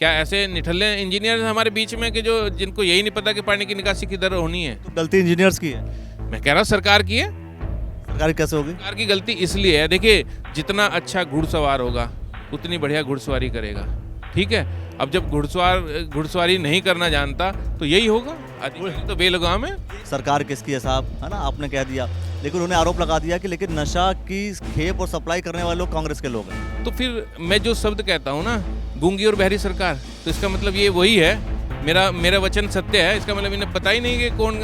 क्या ऐसे निठल्ले इंजीनियर हमारे बीच में कि जो जिनको यही नहीं पता कि पानी की निकासी किधर होनी है? तो गलती इंजीनियर्स की है। मैं कह रहा हूँ सरकार की है। सरकार कैसे होगी? सरकार की गलती इसलिए है, देखिए जितना अच्छा घुड़सवार होगा उतनी बढ़िया घुड़सवारी करेगा, ठीक है। अब जब घुड़सवारी नहीं करना जानता तो यही होगा, अधिकारी तो बेलगाम है। सरकार किसकी है साहब, है ना, आपने कह दिया, लेकिन उन्होंने आरोप लगा दिया कि लेकिन नशा की खेप और सप्लाई करने वाले लोग कांग्रेस के लोग हैं। तो फिर मैं जो शब्द कहता हूँ ना, गूंगी और बहरी सरकार, तो इसका मतलब ये वही है। मेरा वचन सत्य है, इसका मतलब इन्हें पता ही नहीं कि कौन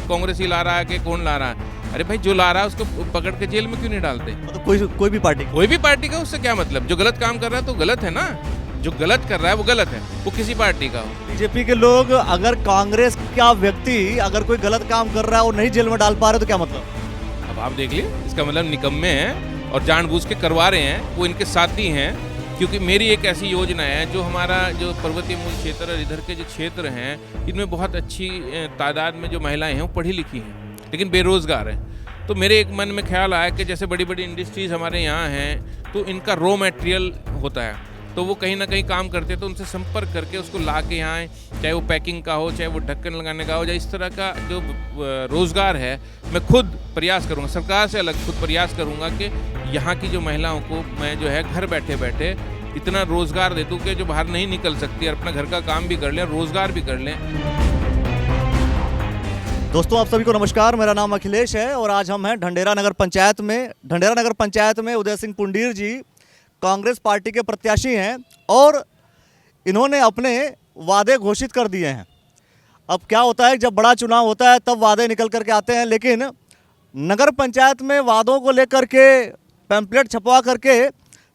कांग्रेसी ला रहा है कि कौन ला रहा है। अरे भाई, जो ला रहा है उसको पकड़ के जेल में क्यों नहीं डालते? मतलब कोई भी पार्टी का उससे क्या मतलब? जो गलत काम कर रहा है तो गलत है ना, जो गलत कर रहा है वो गलत है, वो किसी पार्टी का हो। बीजेपी के लोग, अगर कांग्रेस का व्यक्ति अगर कोई गलत काम कर रहा है और नहीं जेल में डाल पा रहे तो क्या मतलब? अब आप देख लिए, इसका मतलब निकम्मे हैं और जानबूझ के करवा रहे हैं, वो इनके साथी हैं। क्योंकि मेरी एक ऐसी योजना है, जो हमारा जो पर्वतीय मूल क्षेत्र और इधर के जो क्षेत्र हैं, इनमें बहुत अच्छी तादाद में जो महिलाएं हैं वो पढ़ी लिखी हैं लेकिन बेरोजगार हैं। तो मेरे एक मन में ख्याल आया कि जैसे बड़ी बड़ी इंडस्ट्रीज हमारे यहाँ हैं, तो इनका रॉ मटेरियल होता है, तो वो कहीं ना कहीं काम करते हैं, तो उनसे संपर्क करके उसको ला के यहाँ, चाहे वो पैकिंग का हो, चाहे वो ढक्कन लगाने का हो, या इस तरह का जो रोज़गार है, मैं खुद प्रयास करूँगा, सरकार से अलग खुद प्रयास करूँगा कि यहाँ की जो महिलाओं को मैं जो है घर बैठे बैठे इतना रोज़गार दे दूँ कि जो बाहर नहीं निकल सकती और अपना घर का काम भी कर लें, रोज़गार भी कर लें। दोस्तों, आप सभी को नमस्कार। मेरा नाम अखिलेश है और आज हम हैं ढंडेरा नगर पंचायत में उदय सिंह पुंडीर जी कांग्रेस पार्टी के प्रत्याशी हैं और इन्होंने अपने वादे घोषित कर दिए हैं। अब क्या होता है, जब बड़ा चुनाव होता है तब वादे निकल करके आते हैं, लेकिन नगर पंचायत में वादों को लेकर के पैम्पलेट छपवा करके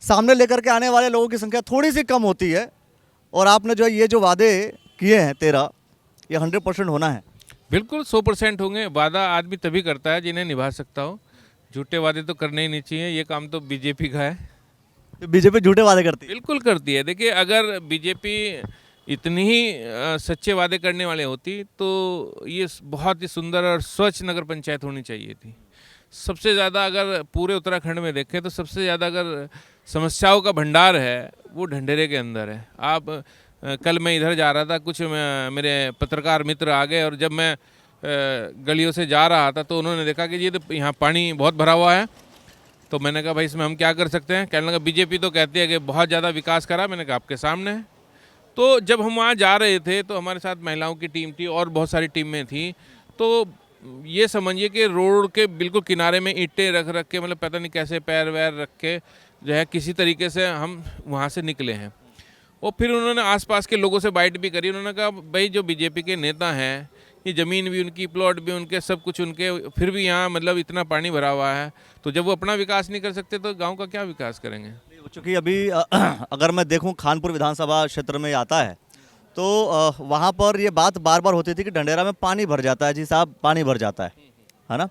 सामने लेकर के आने वाले लोगों की संख्या थोड़ी सी कम होती है। और आपने जो ये जो वादे किए हैं 13, ये 100% होना है। बिल्कुल 100% होंगे। वादा आदमी तभी करता है जिन्हें निभा सकता हो, झूठे वादे तो करने ही नहीं चाहिए। ये काम तो बीजेपी का है। तो बीजेपी झूठे वादे करती है? बिल्कुल करती है। देखिए, अगर बीजेपी इतनी ही सच्चे वादे करने वाले होती तो ये बहुत ही सुंदर और स्वच्छ नगर पंचायत होनी चाहिए थी। सबसे ज़्यादा अगर पूरे उत्तराखंड में देखें तो सबसे ज़्यादा अगर समस्याओं का भंडार है वो ढंढेरे के अंदर है। आप कल मैं इधर जा रहा था, कुछ मेरे पत्रकार मित्र आ गए और जब मैं गलियों से जा रहा था तो उन्होंने देखा कि ये तो यहाँ पानी बहुत भरा हुआ है। तो मैंने कहा भाई इसमें हम क्या कर सकते हैं? कहने लगा बीजेपी तो कहती है कि बहुत ज़्यादा विकास करा। मैंने कहा आपके सामने है। तो जब हम वहाँ जा रहे थे तो हमारे साथ महिलाओं की टीम थी और बहुत सारी टीमें थी। तो ये समझिए कि रोड के बिल्कुल किनारे में ईंटें रख के, मतलब पता नहीं कैसे पैर वैर रख के जो है किसी तरीके से हम वहाँ से निकले हैं। और फिर उन्होंने आसपास के लोगों से बाइट भी करी। उन्होंने कहा भाई जो बीजेपी के नेता हैं, ये ज़मीन भी उनकी, प्लॉट भी उनके, सब कुछ उनके, फिर भी यहाँ मतलब इतना पानी भरा हुआ है। तो जब वो अपना विकास नहीं कर सकते तो गांव का क्या विकास करेंगे? चूँकि अभी अगर मैं देखूं खानपुर विधानसभा क्षेत्र में आता है तो वहाँ पर ये बात बार बार होती थी कि ढंडेरा में पानी भर जाता है। जी साहब, पानी भर जाता है ना।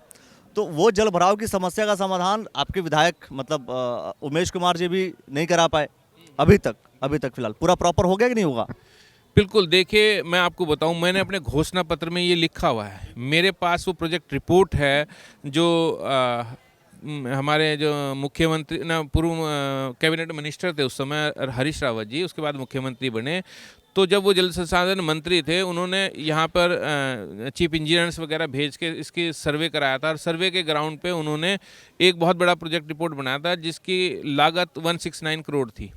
तो वो जल भराव की समस्या का समाधान आपके विधायक मतलब उमेश कुमार जी भी नहीं करा पाए अभी तक फिलहाल। पूरा प्रॉपर हो गया कि नहीं होगा? बिल्कुल। देखिए, मैं आपको बताऊं, मैंने अपने घोषणा पत्र में ये लिखा हुआ है। मेरे पास वो प्रोजेक्ट रिपोर्ट है जो हमारे जो मुख्यमंत्री ना, पूर्व कैबिनेट मिनिस्टर थे उस समय हरीश रावत जी, उसके बाद मुख्यमंत्री बने। तो जब वो जल संसाधन मंत्री थे, उन्होंने यहाँ पर चीफ इंजीनियर्स वगैरह भेज के इसकी सर्वे कराया था और सर्वे के ग्राउंड पे उन्होंने एक बहुत बड़ा प्रोजेक्ट रिपोर्ट बनाया था जिसकी लागत 169 करोड़ थी।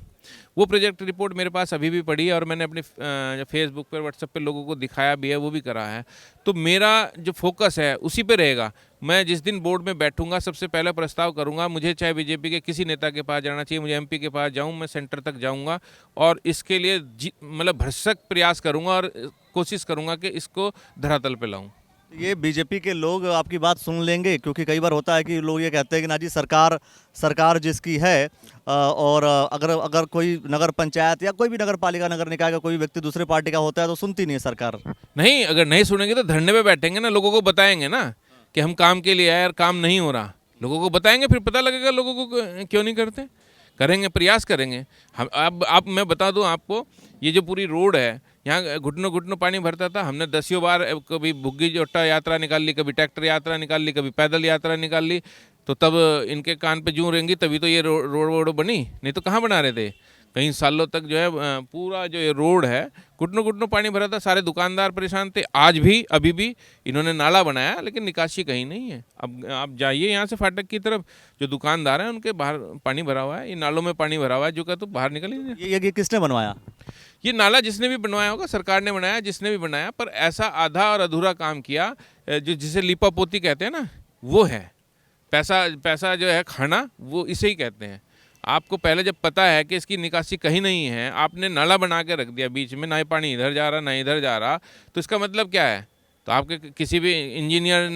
वो प्रोजेक्ट रिपोर्ट मेरे पास अभी भी पड़ी है और मैंने अपने फेसबुक पर, व्हाट्सएप पे लोगों को दिखाया भी है, वो भी करा है। तो मेरा जो फोकस है उसी पे रहेगा। मैं जिस दिन बोर्ड में बैठूंगा सबसे पहला प्रस्ताव करूंगा, मुझे चाहे बीजेपी के किसी नेता के पास जाना चाहिए, मुझे एमपी के पास जाऊं, मैं सेंटर तक जाऊंगा और इसके लिए मतलब भरसक प्रयास करूंगा और कोशिश करूंगा कि इसको धरातल पे लाऊं। ये बीजेपी के लोग आपकी बात सुन लेंगे? क्योंकि कई बार होता है कि लोग ये कहते हैं कि ना जी सरकार जिसकी है और अगर कोई नगर पंचायत या कोई भी नगर पालिका, नगर निकाय का कोई व्यक्ति दूसरे पार्टी का होता है तो सुनती नहीं है सरकार। नहीं, अगर नहीं सुनेंगे तो धरने पे बैठेंगे ना, लोगों को बताएंगे ना कि हम काम के लिए आए और काम नहीं हो रहा। लोगों को बताएंगे, फिर पता लगेगा लोगों को क्यों नहीं करते। करेंगे, प्रयास करेंगे हम। अब मैं बता दूं आपको, ये जो पूरी रोड है, यहाँ घुटनों पानी भरता था। हमने 10 बार कभी भुग्गी जोट्टा यात्रा निकाल ली, कभी ट्रैक्टर यात्रा निकाल ली, कभी पैदल यात्रा निकाल ली। तो तब इनके कान पे जूं रहेंगी तभी तो ये रोड बनी, नहीं तो कहाँ बना रहे थे। कई सालों तक जो है पूरा जो ये रोड है घुटनों घुटनों पानी भरा था, सारे दुकानदार परेशान थे। आज भी अभी भी इन्होंने नाला बनाया लेकिन निकासी कहीं नहीं है। अब आप जाइए यहाँ से फाटक की तरफ, जो दुकानदार हैं उनके बाहर पानी भरा हुआ है, ये नालों में पानी भरा हुआ है, जो का तो बाहर निकल ही नहीं। ये किसने बनवाया? ये नाला जिसने भी बनवाया होगा, सरकार ने बनाया, जिसने भी बनाया, पर ऐसा आधा और अधूरा काम किया, जो जिसे लीपापोती कहते हैं ना, वो है। पैसा जो है खाना, वो इसे ही कहते हैं। आपको पहले जब पता है कि इसकी निकासी कहीं नहीं है, आपने नाला बना के रख दिया बीच में, ना ही पानी इधर जा रहा ना इधर जा रहा, तो इसका मतलब क्या है? तो आपके किसी इंजीनियर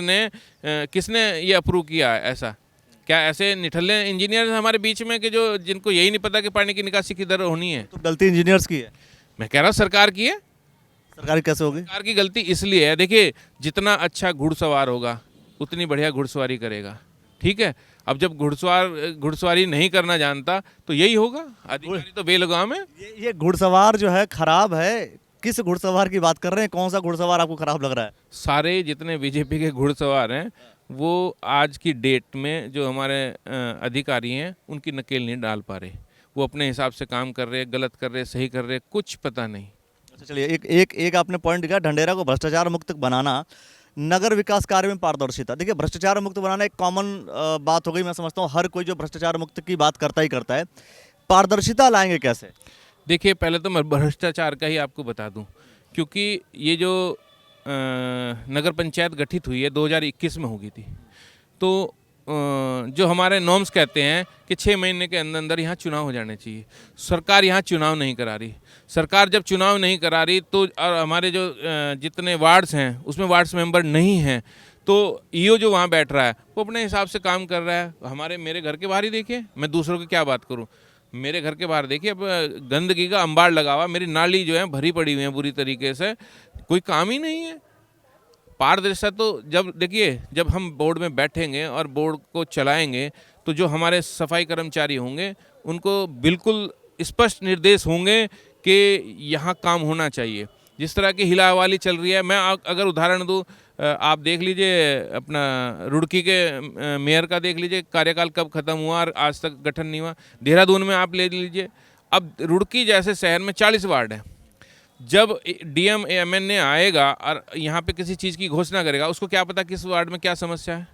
ने किसने ये अप्रूव किया है? ऐसा क्या ऐसे निठल्ले इंजीनियर हमारे बीच में कि जो जिनको यही नहीं पता कि पानी की निकासी किधर होनी है? तो गलती इंजीनियर्स की है। मैं कह रहा हूँ सरकार की है। सरकारी कैसे होगी? सरकार की गलती इसलिए है, देखिए जितना अच्छा घुड़सवार होगा उतनी बढ़िया घुड़सवारी करेगा, ठीक है। अब जब घुड़सवारी नहीं करना जानता तो यही होगा, अधिकारी तो बेलगाम है। ये घुड़सवार जो है खराब है। किस घुड़सवार की बात कर रहे हैं? कौन सा घुड़सवार आपको खराब लग रहा है? सारे जितने बीजेपी के घुड़सवार हैं वो आज की डेट में जो हमारे अधिकारी हैं उनकी नकेल नहीं डाल पा रहे। वो अपने हिसाब से काम कर रहे, गलत कर रहे, सही कर रहे, कुछ पता नहीं। अच्छा चलिए, एक आपने पॉइंट दिया, ढंढेरा को भ्रष्टाचार मुक्त बनाना, नगर विकास कार्य में पारदर्शिता। देखिए भ्रष्टाचार मुक्त बनाना एक कॉमन बात हो गई, मैं समझता हूँ हर कोई जो भ्रष्टाचार मुक्त की बात करता ही करता है। पारदर्शिता लाएंगे कैसे? देखिए पहले तो मैं भ्रष्टाचार का ही आपको बता दूं, क्योंकि ये जो नगर पंचायत गठित हुई है 2021 में होगी थी, तो जो हमारे नॉर्म्स कहते हैं कि 6 महीने के अंदर अंदर यहाँ चुनाव हो जाने चाहिए। सरकार यहाँ चुनाव नहीं करा रही। सरकार जब चुनाव नहीं करा रही तो और हमारे जो जितने वार्ड्स हैं उसमें वार्ड्स मेंबर नहीं हैं, तो ईओ जो वहाँ बैठ रहा है वो अपने हिसाब से काम कर रहा है। मेरे घर के बाहर ही देखिए, मैं दूसरों की क्या बात करूँ। मेरे घर के बाहर देखिए, अब गंदगी का अंबार लगा हुआ, मेरी नाली जो है भरी पड़ी हुई है बुरी तरीके से, कोई काम ही नहीं है। पारदर्शिता तो जब देखिए, जब हम बोर्ड में बैठेंगे और बोर्ड को चलाएंगे तो जो हमारे सफाई कर्मचारी होंगे उनको बिल्कुल स्पष्ट निर्देश होंगे कि यहाँ काम होना चाहिए। जिस तरह की हिला हवाली चल रही है, मैं अगर उदाहरण दूँ, आप देख लीजिए अपना रुड़की के मेयर का देख लीजिए, कार्यकाल कब ख़त्म हुआ और आज तक गठन नहीं हुआ। देहरादून में आप ले लीजिए, अब रुड़की जैसे शहर में 40 वार्ड हैं। जब डीएम एमएनए आएगा और यहाँ पे किसी चीज़ की घोषणा करेगा, उसको क्या पता किस वार्ड में क्या समस्या है,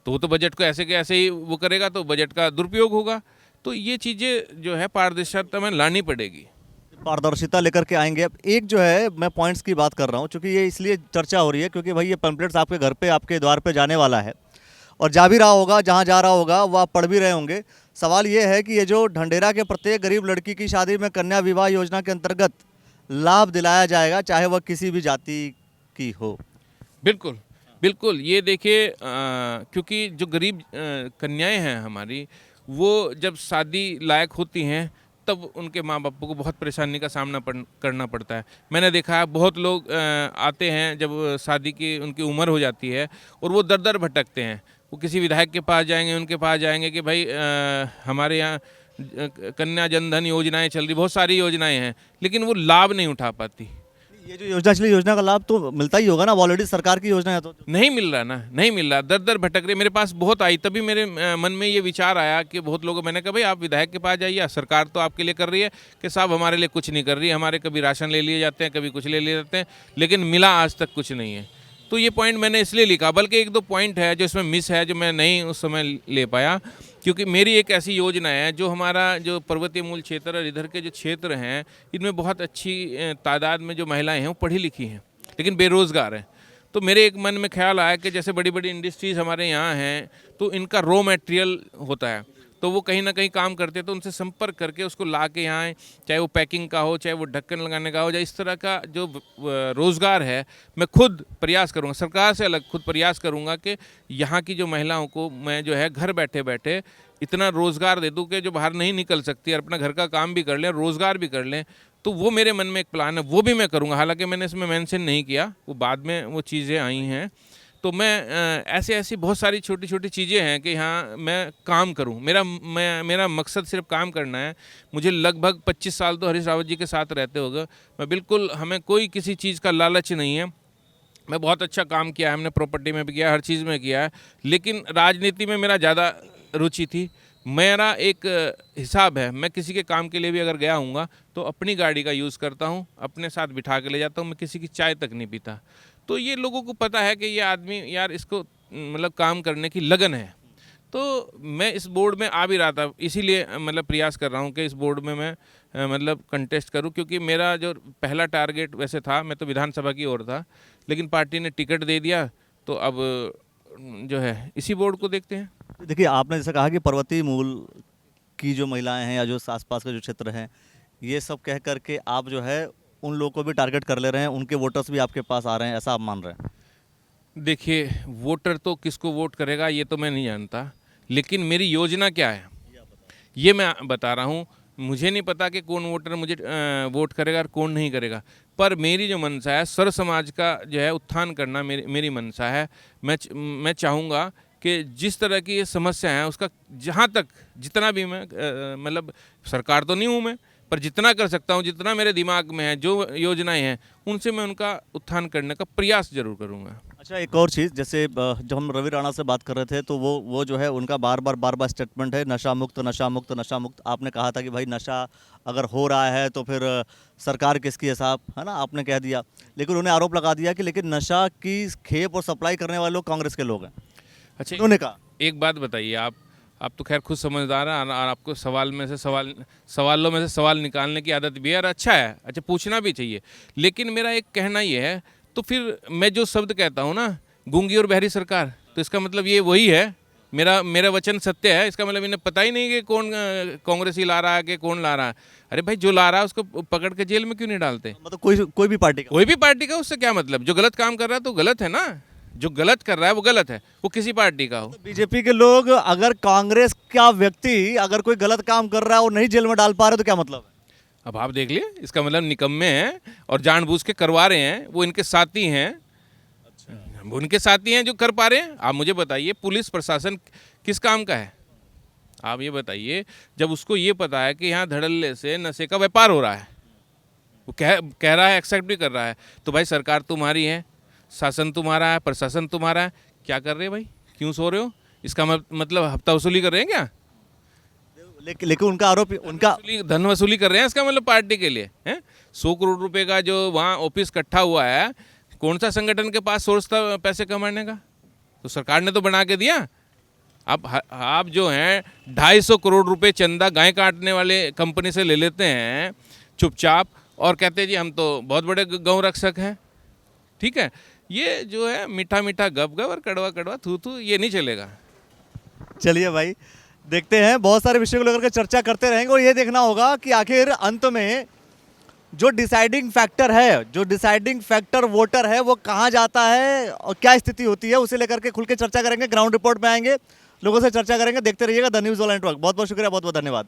तो वो तो बजट को ऐसे के ऐसे ही वो करेगा, तो बजट का दुरुपयोग होगा। तो ये चीज़ें जो है पारदर्शिता में लानी पड़ेगी। पारदर्शिता लेकर के आएंगे। अब एक जो है, मैं पॉइंट्स की बात कर रहा हूँ क्योंकि ये इसलिए चर्चा हो रही है क्योंकि भाई ये पैम्पलेट्स आपके घर पे, आपके द्वार पे जाने वाला है और जा भी रहा होगा, जहाँ जा रहा होगा वो आप पढ़ भी रहे होंगे। सवाल ये है कि ये जो ढंढेरा के प्रत्येक गरीब लड़की की शादी में कन्या विवाह योजना के अंतर्गत लाभ दिलाया जाएगा, चाहे वह किसी भी जाति की हो। बिल्कुल बिल्कुल, ये देखिए क्योंकि जो गरीब कन्याएं हैं हमारी, वो जब शादी लायक होती हैं तब उनके माँ बाप को बहुत परेशानी का सामना करना पड़ता है। मैंने देखा है बहुत लोग आते हैं जब शादी की उनकी उम्र हो जाती है और वो दर दर भटकते हैं। वो किसी विधायक के पास जाएंगे, उनके पास जाएंगे कि भाई हमारे यहाँ कन्या जनधन योजनाएं चल रही, बहुत सारी योजनाएं हैं, लेकिन वो लाभ नहीं उठा पाती। ये जो योजना चली, योजना का लाभ तो मिलता ही होगा ना, ऑलरेडी सरकार की योजना है तो। नहीं मिल रहा ना, नहीं मिल रहा, दर दर भटक रहे। मेरे पास बहुत आई, तभी मेरे मन में ये विचार आया कि बहुत लोगों, मैंने कहा भाई आप विधायक के पास जाइए, सरकार तो आपके लिए कर रही है कि साहब हमारे लिए कुछ नहीं कर रही है। हमारे कभी राशन ले लिए जाते हैं, कभी कुछ ले लिए जाते हैं, लेकिन मिला आज तक कुछ नहीं है। तो ये पॉइंट मैंने इसलिए लिखा, बल्कि 1-2 पॉइंट है जो इसमें मिस है, जो मैं नहीं उस समय ले पाया, क्योंकि मेरी एक ऐसी योजना है जो हमारा जो पर्वतीय मूल क्षेत्र और इधर के जो क्षेत्र हैं, इनमें बहुत अच्छी तादाद में जो महिलाएं हैं वो पढ़ी लिखी हैं लेकिन बेरोज़गार हैं। तो मेरे एक मन में ख्याल आया कि जैसे बड़ी बड़ी इंडस्ट्रीज़ हमारे यहाँ हैं तो इनका रॉ मटेरियल होता है, तो वो कहीं ना कहीं काम करते हैं, तो उनसे संपर्क करके उसको ला के यहाँ, चाहे वो पैकिंग का हो, चाहे वो ढक्कन लगाने का हो, या इस तरह का जो रोज़गार है, मैं खुद प्रयास करूँगा, सरकार से अलग खुद प्रयास करूँगा कि यहाँ की जो महिलाओं को मैं जो है घर बैठे बैठे इतना रोज़गार दे दूँ कि जो बाहर नहीं निकल सकती और अपना घर का काम भी कर लें, रोज़गार भी कर लें। तो वो मेरे मन में एक प्लान है, वो भी मैं करूँगा। हालांकि मैंने इसमें मेंशन नहीं किया, वो बाद में वो चीज़ें आई हैं। तो मैं ऐसी बहुत सारी छोटी छोटी चीज़ें हैं कि यहाँ मैं काम करूँ। मेरा मकसद सिर्फ काम करना है। मुझे लगभग 25 साल तो हरीश रावत जी के साथ रहते होगा। मैं बिल्कुल, हमें कोई किसी चीज़ का लालच नहीं है। मैं बहुत अच्छा काम किया है, हमने प्रॉपर्टी में भी किया, हर चीज़ में किया है, लेकिन राजनीति में मेरा ज़्यादा रुचि थी। मेरा एक हिसाब है, मैं किसी के काम के लिए भी अगर गया हूँगा तो अपनी गाड़ी का यूज़ करता हूँ, अपने साथ बिठा के ले जाता हूँ, मैं किसी की चाय तक नहीं पीता। तो ये लोगों को पता है कि ये आदमी यार इसको मतलब काम करने की लगन है। तो मैं इस बोर्ड में आ भी रहा था, इसीलिए मतलब प्रयास कर रहा हूँ कि इस बोर्ड में मैं मतलब कंटेस्ट करूँ, क्योंकि मेरा जो पहला टारगेट वैसे था, मैं तो विधानसभा की ओर था, लेकिन पार्टी ने टिकट दे दिया, तो अब जो है इसी बोर्ड को देखते हैं। देखिए, आपने जैसा कहा कि पर्वतीय मूल की जो महिलाएं हैं या जो आसपास का जो क्षेत्र है, ये सब कह करके आप जो है उन लोगों को भी टारगेट कर ले रहे हैं, उनके वोटर्स भी आपके पास आ रहे हैं, ऐसा आप मान रहे हैं? देखिए, वोटर तो किसको वोट करेगा ये तो मैं नहीं जानता, लेकिन मेरी योजना क्या है ये मैं बता रहा हूँ। मुझे नहीं पता कि कौन वोटर मुझे वोट करेगा और कौन नहीं करेगा, पर मेरी जो मंशा है सर्व समाज का जो है उत्थान करना मेरी मंशा है। मैं चाहूँगा कि जिस तरह की ये समस्या है उसका जहाँ तक जितना भी मैं मतलब सरकार तो नहीं हूँ मैं, पर जितना कर सकता हूँ, जितना मेरे दिमाग में है, जो योजनाएं हैं उनसे मैं उनका उत्थान करने का प्रयास जरूर करूँगा। अच्छा, एक और चीज़, जैसे जब हम रवि राणा से बात कर रहे थे तो वो जो है उनका बार बार स्टेटमेंट है, नशा मुक्त नशा मुक्त नशा मुक्त। आपने कहा था कि भाई नशा अगर हो रहा है तो फिर सरकार किसकी है साहब, है ना, आपने कह दिया। लेकिन उन्होंने आरोप लगा दिया कि लेकिन नशा की खेप और सप्लाई करने वाले लोग कांग्रेस के लोग हैं। अच्छा, उन्होंने कहा, एक बात बताइए, आप तो खैर खुद समझदार हैं और आपको सवालों में से सवाल निकालने की आदत भी है और अच्छा है, अच्छा पूछना भी चाहिए। लेकिन मेरा एक कहना ये है, तो फिर मैं जो शब्द कहता हूँ ना, गूंगी और बहरी सरकार, तो इसका मतलब ये वही है, मेरा वचन सत्य है। इसका मतलब इन्हें पता ही नहीं कि कौन कांग्रेसी ला रहा है कि कौन ला रहा है। अरे भाई, जो ला रहा है उसको पकड़ के जेल में क्यों नहीं डालते? मतलब कोई भी पार्टी का, कोई भी पार्टी का, उससे क्या मतलब? जो गलत काम कर रहा है तो गलत है ना, जो गलत कर रहा है वो गलत है, वो किसी पार्टी का हो। बीजेपी के लोग अगर कांग्रेस का व्यक्ति अगर कोई गलत काम कर रहा है और नहीं जेल में डाल पा रहे तो क्या मतलब है? अब आप देख लिए, इसका मतलब निकम्मे हैं और जानबूझ के करवा रहे हैं, वो इनके साथी हैं। वो उनके साथी हैं जो कर पा रहे हैं। आप मुझे बताइए, पुलिस प्रशासन किस काम का है? आप ये बताइए, जब उसको ये पता है कि यहाँ धड़ल्ले से नशे का व्यापार हो रहा है, वो कह रहा है, एक्सेप्ट भी कर रहा है, तो भाई सरकार तुम्हारी है, शासन तुम्हारा है, प्रशासन तुम्हारा है, क्या कर रहे हैं भाई? क्यों सो रहे हो? इसका मतलब हफ्ता वसूली कर रहे हैं क्या? लेकिन उनका आरोप, उनका धन वसूली कर रहे हैं इसका मतलब पार्टी के लिए हैं। 100 करोड़ रुपए का जो वहाँ ऑफिस इकट्ठा हुआ है, कौन सा संगठन के पास सोर्स था पैसे कमाने का? तो सरकार ने तो बना के दिया। आप जो हैं 250 करोड़ रुपए चंदा गाय काटने वाले कंपनी से ले लेते हैं चुपचाप, और कहते हैं जी हम तो बहुत बड़े गौ रक्षक हैं। ठीक है, ये जो है मीठा मीठा गप गप और कड़वा कड़वा थू थू, ये नहीं चलेगा। चलिए भाई, देखते हैं, बहुत सारे विषयों को लेकर के चर्चा करते रहेंगे और ये देखना होगा कि आखिर अंत में जो डिसाइडिंग फैक्टर है, जो डिसाइडिंग फैक्टर वोटर है, वो कहाँ जाता है और क्या स्थिति होती है, उसे लेकर के खुल के चर्चा करेंगे। ग्राउंड रिपोर्ट में आएंगे, लोगों से चर्चा करेंगे। देखते रहिएगा द न्यूज़ ऑल नेटवर्क। बहुत बहुत शुक्रिया, बहुत बहुत धन्यवाद।